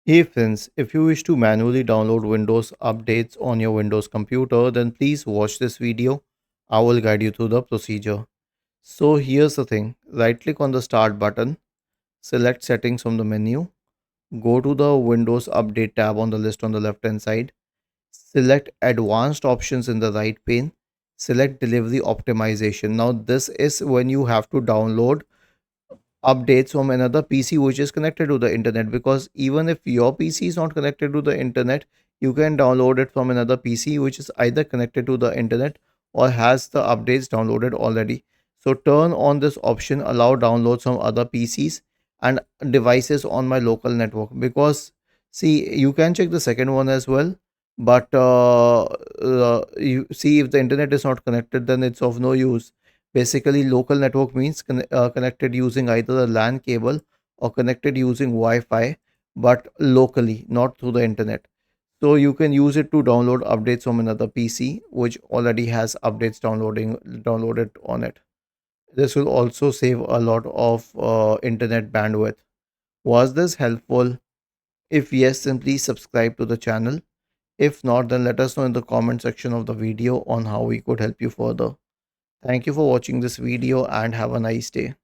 Hey friends, if you wish to manually download Windows updates on your Windows computer, then please watch this video. I will guide you through the procedure. So here's the thing. Right click on the start button, select settings from the menu, go to the Windows update tab on the list on the left hand side, select advanced options in the right pane, select delivery optimization. Now this is when you have to download updates from another PC which is connected to the internet, because even if your PC is not connected to the internet, you can download it from another PC which is either connected to the internet or has the updates downloaded already. So turn on this option, allow downloads from other PCs and devices on my local network, because see, you can check the second one as well, but you see, if the internet is not connected, then it's of no use. Basically, local network means connected using either a LAN cable or connected using Wi-Fi, but locally, not through the internet. So you can use it to download updates from another PC which already has updates downloaded on it. This will also save a lot of internet bandwidth. Was this helpful? If yes, then please subscribe to the channel. If not, then let us know in the comment section of the video on how we could help you further. Thank you for watching this video and have a nice day.